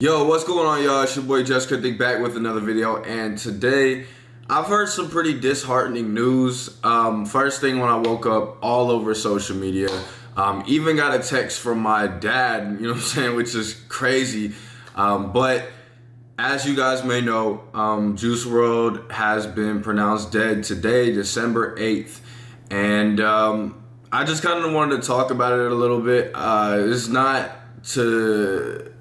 Yo, what's going on, y'all? It's your boy Jessica Dick back with another video, and today I've heard some pretty disheartening news. First thing when I woke up, all over social media. Even got a text from my dad, you know what I'm saying, which is crazy. But as you guys may know, Juice Wrld has been pronounced dead today, December 8th. And I just kind of wanted to talk about it a little bit. It's not to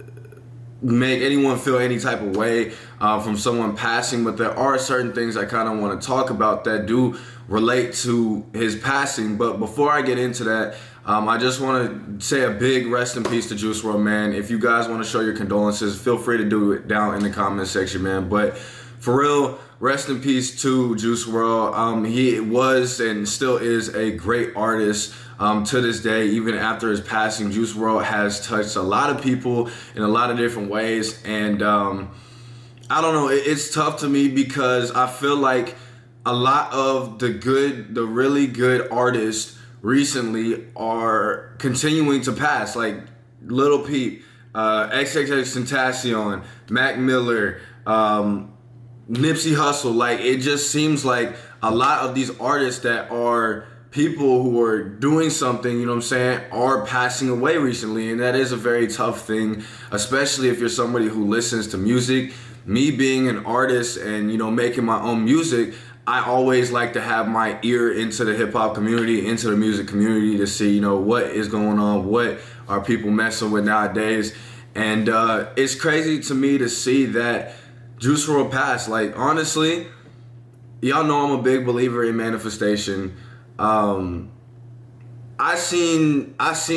make anyone feel any type of way from someone passing, but there are certain things I kind of want to talk about that do relate to his passing. But before I get into that, I just want to say a big rest in peace to Juice Wlrd, man. If you guys want to show your condolences, feel free to do it down in the comment section, man. But for real, rest in peace to Juice Wlrd. He was and still is a great artist. To this day, even after his passing, Juice Wlrd has touched a lot of people in a lot of different ways. And I don't know, it's tough to me because I feel like a lot of the really good artists recently are continuing to pass, like Lil Peep, XXXTentacion, Mac Miller, Nipsey Hussle. Like, it just seems like a lot of these artists that are people who are doing something, you know what I'm saying, are passing away recently. And that is a very tough thing, especially if you're somebody who listens to music. Me being an artist and, you know, making my own music, I always like to have my ear into the hip hop community, into the music community, to see, you know, what is going on, what are people messing with nowadays. And it's crazy to me to see that Juice Wrld passed. Like, honestly, y'all know I'm a big believer in manifestation. I seen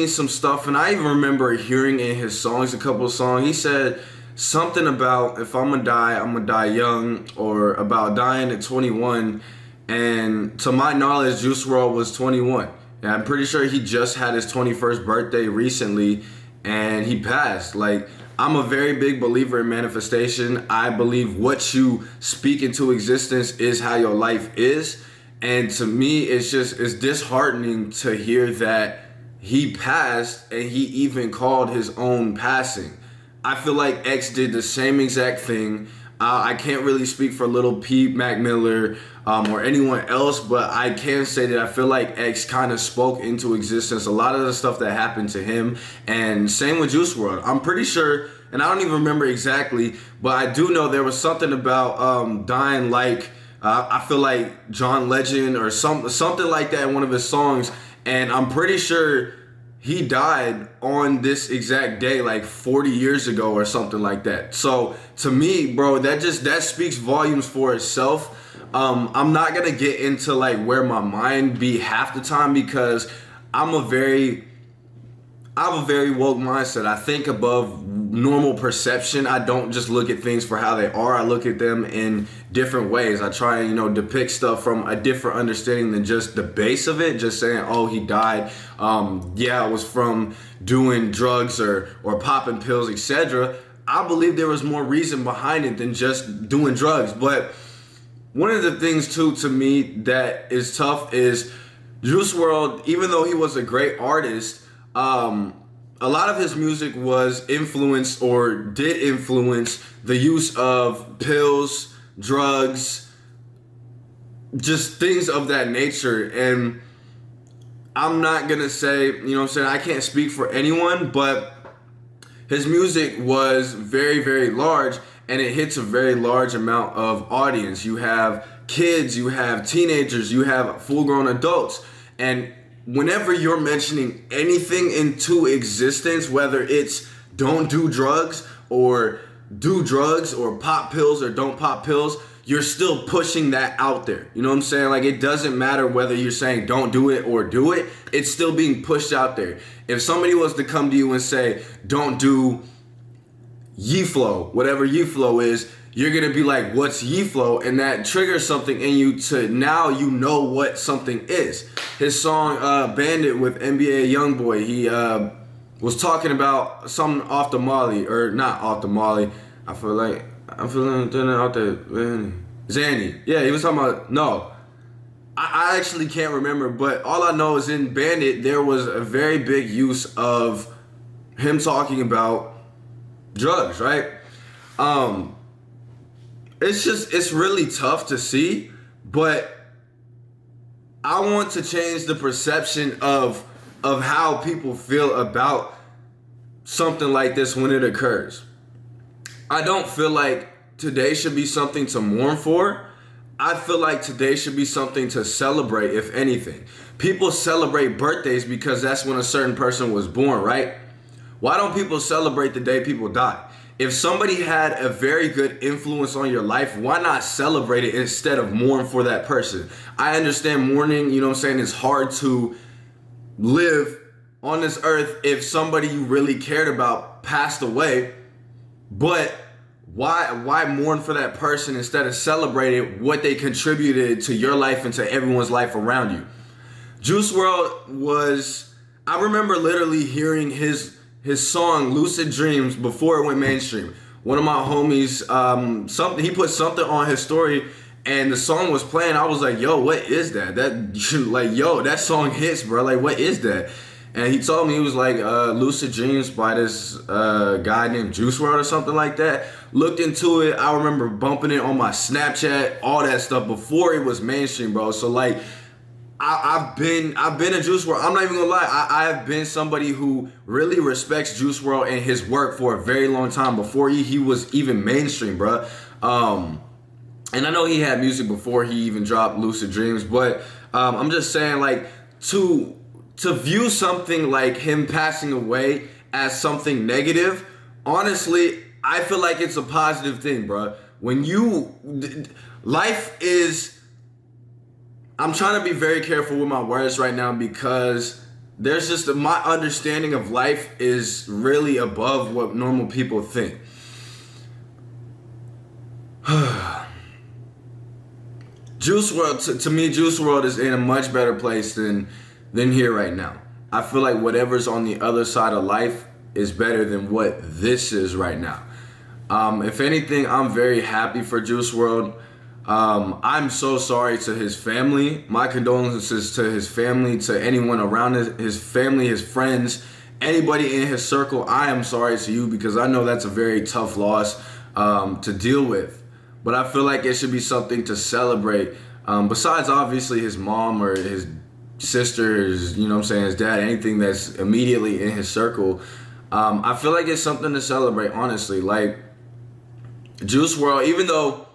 some stuff, and I even remember hearing in his songs, a couple of songs, he said something about, if I'm gonna die young, or about dying at 21. And to my knowledge, Juice Wrld was 21. And I'm pretty sure he just had his 21st birthday recently, and he passed. Like, I'm a very big believer in manifestation. I believe what you speak into existence is how your life is. And to me, it's disheartening to hear that he passed, and he even called his own passing. I feel like X did the same exact thing. I can't really speak for Lil Peep, Mac Miller, or anyone else, but I can say that I feel like X kind of spoke into existence a lot of the stuff that happened to him. And same with Juice Wrld. I'm pretty sure, and I don't even remember exactly, but I do know there was something about dying like, I feel like John Legend or something like that in one of his songs. And I'm pretty sure he died on this exact day, like 40 years ago or something like that. So to me, bro, that speaks volumes for itself. I'm not gonna get into like where my mind be half the time, because I have a very woke mindset. I think above normal perception. I don't just look at things for how they are. I look at them in different ways. I try and, you know, depict stuff from a different understanding than just the base of it. Just saying, oh, he died. Yeah, it was from doing drugs or popping pills, etc. I believe there was more reason behind it than just doing drugs. But one of the things too, to me, that is tough is Juice Wrld, even though he was a great artist, a lot of his music was influenced, or did influence, the use of pills, drugs, just things of that nature. And I'm not gonna say, you know what I'm saying, I can't speak for anyone, but his music was very, very large, and it hits a very large amount of audience. You have kids, you have teenagers, you have full-grown adults. And whenever you're mentioning anything into existence, whether it's don't do drugs, or do drugs, or pop pills, or don't pop pills, you're still pushing that out there. You know what I'm saying? Like, it doesn't matter whether you're saying don't do it or do it, it's still being pushed out there. If somebody was to come to you and say, don't do Ye-Flow, whatever Ye-Flow is, you're gonna be like, what's Ye-Flow? And that triggers something in you to, now you know what something is. His song Bandit with NBA Youngboy, he was talking about something off the Molly, or not off the Molly. I feel like I'm feeling out there, man. Zanny. Yeah, he was talking about, no. I actually can't remember, but all I know is in Bandit, there was a very big use of him talking about drugs, right? It's really tough to see, but I want to change the perception of how people feel about something like this when it occurs. I don't feel like today should be something to mourn for. I feel like today should be something to celebrate, if anything. People celebrate birthdays because that's when a certain person was born, right? Why don't people celebrate the day people die? If somebody had a very good influence on your life, why not celebrate it instead of mourn for that person? I understand mourning, you know what I'm saying, it's hard to live on this earth if somebody you really cared about passed away, but why mourn for that person instead of celebrating what they contributed to your life and to everyone's life around you? Juice Wrld I remember literally hearing his song Lucid Dreams before it went mainstream. One of my homies, he put something on his story and the song was playing. I was like, yo, what is that? That song hits, bro. Like, what is that? And he told me, he was like, Lucid Dreams by this guy named Juice Wlrd or something like that. Looked into it. I remember bumping it on my Snapchat, all that stuff before it was mainstream, bro. So like, I've been a Juice Wlrd. I'm not even gonna lie. I have been somebody who really respects Juice Wlrd and his work for a very long time before he was even mainstream, bro. And I know he had music before he even dropped Lucid Dreams, but I'm just saying, like, to view something like him passing away as something negative, honestly, I feel like it's a positive thing, bro. Life is. I'm trying to be very careful with my words right now because there's just my understanding of life is really above what normal people think. Juice Wlrd, to me, Juice Wlrd is in a much better place than here right now. I feel like whatever's on the other side of life is better than what this is right now. If anything, I'm very happy for Juice Wlrd. I'm so sorry to his family. My condolences to his family, to anyone around his family, his friends, anybody in his circle. I am sorry to you because I know that's a very tough loss to deal with. But I feel like it should be something to celebrate. Besides obviously his mom or his sister, his, you know what I'm saying, his dad, anything that's immediately in his circle. I feel like it's something to celebrate, honestly. Like, Juice Wlrd, even though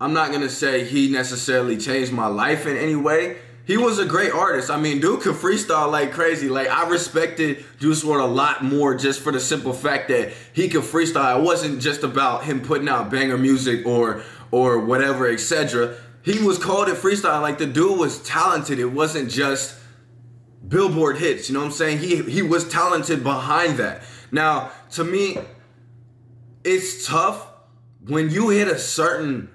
I'm not gonna say he necessarily changed my life in any way, he was a great artist. I mean, dude could freestyle like crazy. Like, I respected Juice Wlrd a lot more just for the simple fact that he could freestyle. It wasn't just about him putting out banger music or whatever, etc. He was called it freestyle. Like, the dude was talented. It wasn't just Billboard hits, you know what I'm saying? He was talented behind that. Now, to me, it's tough when you hit a certain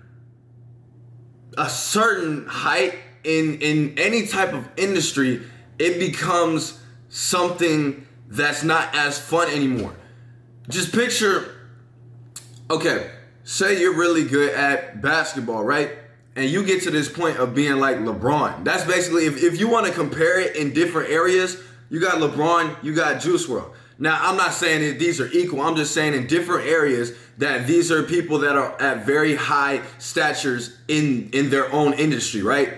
height in any type of industry. It becomes something that's not as fun anymore. Just picture, okay, say you're really good at basketball, right? And you get to this point of being like LeBron. That's basically, if you want to compare it in different areas, you got LeBron, you got Juice Wlrd. Now, I'm not saying that these are equal. I'm just saying in different areas that these are people that are at very high statures in their own industry, right?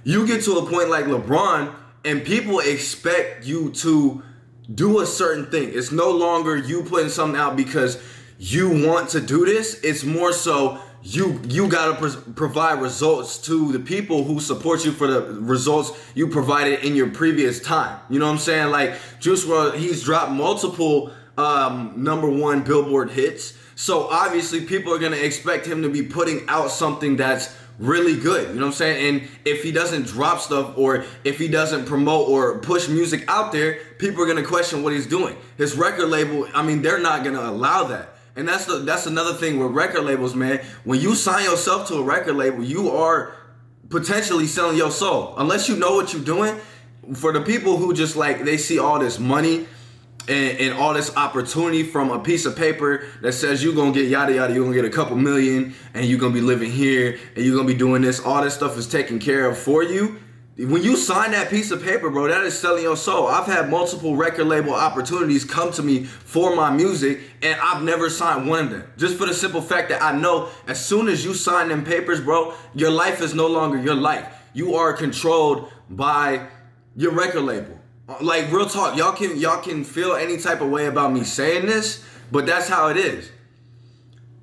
You get to a point like LeBron and people expect you to do a certain thing. It's no longer you putting something out because you want to do this. It's more so you gotta provide results to the people who support you for the results you provided in your previous time. You know what I'm saying? Like, Juice Wlrd, he's dropped multiple #1 Billboard hits. So obviously people are gonna expect him to be putting out something that's really good. You know what I'm saying? And if he doesn't drop stuff or if he doesn't promote or push music out there, people are gonna question what he's doing. His record label, I mean, they're not gonna allow that. And that's another thing with record labels, man. When you sign yourself to a record label, you are potentially selling your soul. Unless you know what you're doing. For the people who just like, they see all this money and all this opportunity from a piece of paper that says you're going to get yada yada, you're going to get a couple million and you're going to be living here and you're going to be doing this. All this stuff is taken care of for you. when you sign that piece of paper, bro, that is selling your soul. I've had multiple record label opportunities come to me for my music, and I've never signed one of them. Just for the simple fact that I know as soon as you sign them papers, bro, your life is no longer your life. You are controlled by your record label. Like, real talk, y'all can feel any type of way about me saying this, but that's how it is.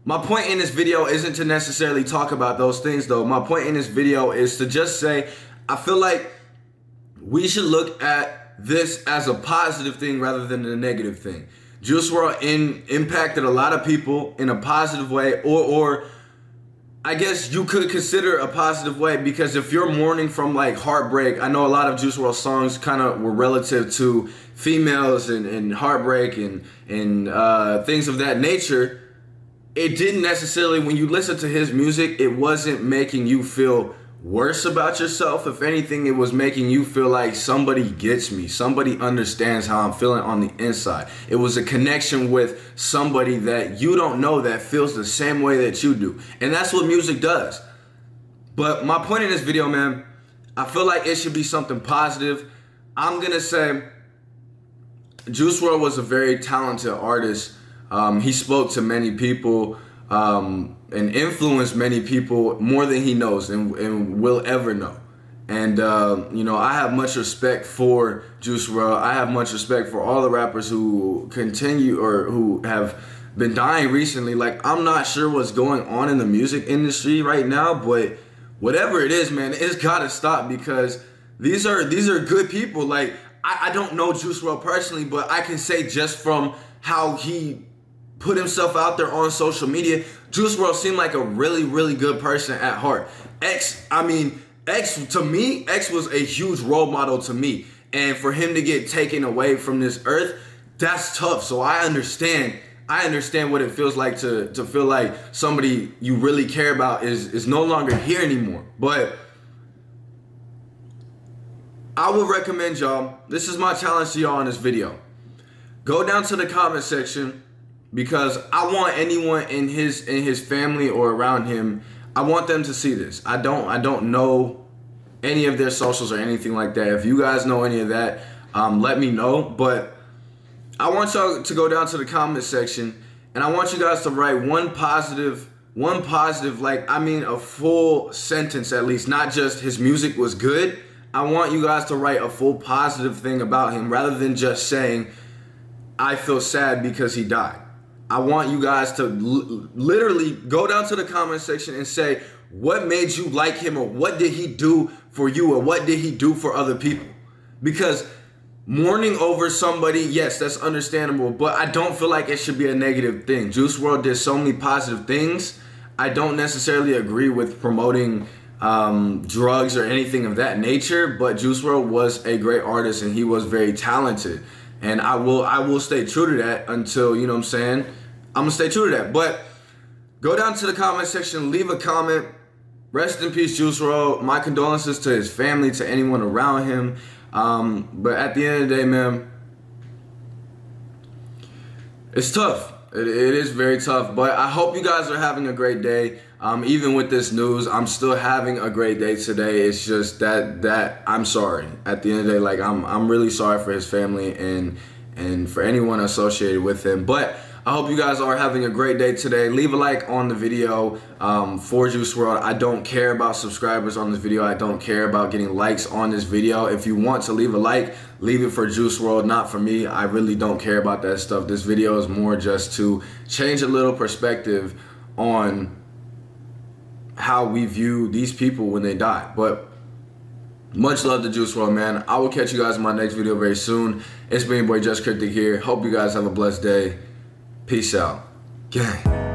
My point in this video isn't to necessarily talk about those things, though. My point in this video is to just say, I feel like we should look at this as a positive thing rather than a negative thing. Juice Wrld impacted a lot of people in a positive way, or I guess you could consider a positive way, because if you're mourning from like heartbreak, I know a lot of Juice Wrld songs kind of were relative to females and heartbreak and things of that nature. It didn't necessarily, when you listen to his music, it wasn't making you feel worse about yourself. If anything, it was making you feel like somebody gets me, somebody understands how I'm feeling on the inside. It was a connection with somebody that you don't know that feels the same way that you do. And that's what music does. But my point in this video, man, I feel like it should be something positive. I'm gonna say Juice Wrld was a very talented artist. He spoke to many people and influenced many people more than he knows and will ever know. And, you know, I have much respect for Juice Wrld. I have much respect for all the rappers who continue or who have been dying recently. Like, I'm not sure what's going on in the music industry right now, but whatever it is, man, it's gotta stop, because these are good people. Like, I don't know Juice Wrld personally, but I can say just from how he put himself out there on social media, Juice Wrld seemed like a really, really good person at heart. X to me, X was a huge role model to me. And for him to get taken away from this earth, that's tough. So I understand what it feels like to feel like somebody you really care about is no longer here anymore. But I would recommend y'all, this is my challenge to y'all in this video. Go down to the comment section, because I want anyone in his family or around him, I want them to see this. I don't know any of their socials or anything like that. If you guys know any of that, let me know. But I want y'all to go down to the comment section, and I want you guys to write one positive, like, I mean a full sentence at least, not just his music was good. I want you guys to write a full positive thing about him rather than just saying, I feel sad because he died. I want you guys to literally go down to the comment section and say, what made you like him, or what did he do for you, or what did he do for other people? Because mourning over somebody, yes, that's understandable, but I don't feel like it should be a negative thing. Juice Wrld did so many positive things. I don't necessarily agree with promoting drugs or anything of that nature, but Juice Wrld was a great artist and he was very talented. And I will stay true to that until, you know what I'm saying, I'm going to stay true to that. But go down to the comment section, leave a comment. Rest in peace, Juice Wrld. My condolences to his family, to anyone around him. But at the end of the day, man, it's tough. It is very tough. But I hope you guys are having a great day. Even with this news, I'm still having a great day today. It's just that I'm sorry. At the end of the day, like, I'm really sorry for his family and for anyone associated with him. But I hope you guys are having a great day today. Leave a like on the video for Juice Wrld. I don't care about subscribers on this video. I don't care about getting likes on this video. If you want to leave a like, leave it for Juice Wrld, not for me. I really don't care about that stuff. This video is more just to change a little perspective on how we view these people when they die. But much love to Juice Wrld, man. I will catch you guys in my next video very soon. It's been your boy Just Cryptic here. Hope you guys have a blessed day. Peace out. Gang.